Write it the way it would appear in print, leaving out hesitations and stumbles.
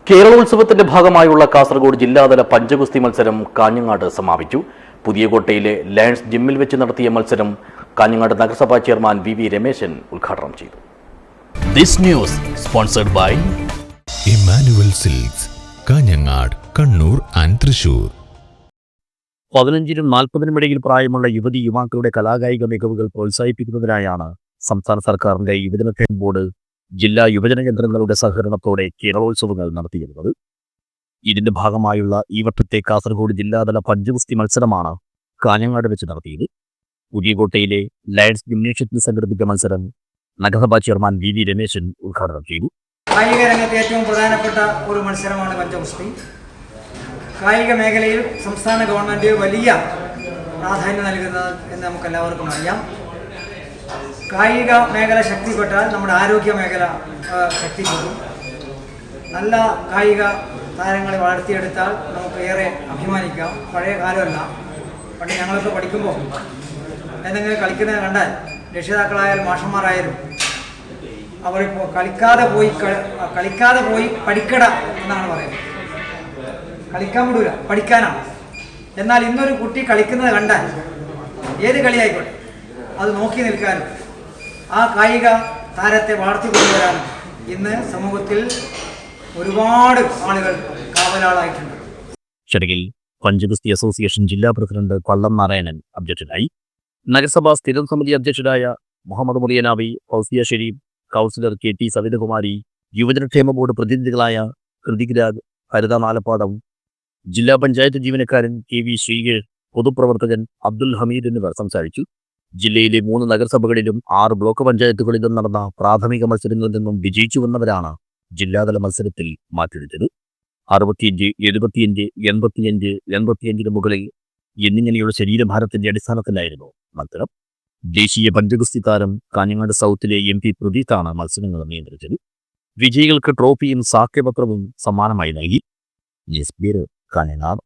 കേരളോത്സവത്തിന്റെ ഭാഗമായുള്ള കാസർഗോഡ് ജില്ലാതല പഞ്ചഗുസ്തി മത്സരം കാഞ്ഞങ്ങാട് സമാപിച്ചു. പുതിയകോട്ടയിലെ ലയൺസ് ജിമ്മിൽ വെച്ച് നടത്തിയ മത്സരം കാഞ്ഞങ്ങാട് നഗരസഭാ ചെയർമാൻ വി രമേശൻ ഉദ്ഘാടനം ചെയ്തു. This news sponsored by Emmanuel Silks, Kanhangad, Kannur and Thrissur. 15-നും 40-നും ഇടയിൽ പ്രായമുള്ള യുവതി യുവാക്കളുടെ കലാകായിക മികവുകൾ പ്രോത്സാഹിപ്പിക്കുന്നതിനായാണ് സംസ്ഥാന സർക്കാരിന്റെ യുവജനക്ഷേമ ബോർഡ് ജില്ലാ യുവജന കേന്ദ്രങ്ങളുടെ സഹകരണത്തോടെ കേരളോത്സവങ്ങൾ നടത്തിയിരുന്നത്. ഇതിന്റെ ഭാഗമായുള്ള ഈ വട്ടത്തെ കാസർഗോഡ് ജില്ലാതല പഞ്ചഗുസ്തി മത്സരമാണ് കാഞ്ഞങ്ങാട് വെച്ച് നടത്തിയത്. പുതിയകോട്ടയിലെ ലയൺസ് ജിംനേഷ്യത്തിൽ സംഘടിപ്പിച്ച മത്സരം നഗരസഭാ ചെയർമാൻ വി രമേശൻ ഉദ്ഘാടനം ചെയ്തു. കായിക രംഗത്ത് ഏറ്റവും പ്രധാനപ്പെട്ട ഒരു മത്സരമാണ് പഞ്ചഗുസ്തി. കായിക മേഖലയിൽ സംസ്ഥാന ഗവൺമെൻറ് വലിയ പ്രാധാന്യം നൽകുന്നത് എന്ന് നമുക്കെല്ലാവർക്കും അറിയാം. കായിക മേഖല ശക്തിപ്പെട്ടാൽ നമ്മുടെ ആരോഗ്യ മേഖല ശക്തിപ്പെടും. നല്ല കായിക താരങ്ങളെ വളർത്തിയെടുത്താൽ നമുക്ക് ഏറെ അഭിമാനിക്കാം. പഴയ കാലമല്ല, പണ്ട് ഞങ്ങളൊക്കെ പഠിക്കുമ്പോൾ എന്തെങ്കിലും കളിക്കുന്നത് കണ്ടാൽ രക്ഷിതാക്കളായാലും മാഷന്മാരായാലും അവരിപ്പോൾ കളിക്കാതെ പോയി പഠിക്കട എന്നാണ് പറയുന്നത്. കളിക്കാൻ വിടൂല, പഠിക്കാനാണ്. എന്നാൽ ഇന്നൊരു കുട്ടി കളിക്കുന്നത് കണ്ടാൽ ഏത് കളിയായിക്കോട്ടെ അത് നോക്കി നിൽക്കാനും ആ കായിക താരത്തെ വളർത്തിക്കൊണ്ടുവരാനും ഇന്ന് സമൂഹത്തിൽ ഒരുപാട് ആളുകൾ കാവലാളായിട്ടുണ്ട്. ചടങ്ങിൽ പഞ്ചഗുസ്തി അസോസിയേഷൻ ജില്ലാ പ്രസിഡന്റ് പള്ളം നാരായണൻ അധ്യക്ഷനായി. നഗരസഭാ സ്ഥിരം സമിതി അധ്യക്ഷരായ മുഹമ്മദ് മുറിയനാവി, ഫൗസിയ ഷെരീഫ്, കൗൺസിലർ KT സവിതകുമാരി, യുവജനക്ഷേമ ബോർഡ് പ്രതിനിധികളായ ഹൃതിക് രാഗ്, ഹരിത നാലപ്പാടം, ജില്ലാ പഞ്ചായത്ത് ജീവനക്കാരൻ KV ശ്രീകേഷ്, പൊതുപ്രവർത്തകൻ അബ്ദുൽ ഹമീദ് എന്നിവർ സംസാരിച്ചു. ജില്ലയിലെ 3 നഗരസഭകളിലും 6 ബ്ലോക്ക് പഞ്ചായത്തുകളിലും നടന്ന പ്രാഥമിക മത്സരങ്ങളിൽ നിന്നും വിജയിച്ചു വന്നവരാണ് ജില്ലാതല മത്സരത്തിൽ മാറ്റെടുത്തത്. 65, 75, 85, 85-ന് മുകളിൽ എന്നിങ്ങനെയുള്ള ശരീരഭാരത്തിന്റെ അടിസ്ഥാനത്തിലായിരുന്നു മത്സരം. ദേശീയ പഞ്ചഗുസ്തി താരം കാഞ്ഞങ്ങാട് സൗത്തിലെ MP പ്രദീത്താണ് മത്സരങ്ങൾ നിയന്ത്രിച്ചത്. വിജയികൾക്ക് ട്രോഫിയും സാക്ഷ്യപത്രവും സമ്മാനമായി നൽകി. കാഞ്ഞങ്ങാട്.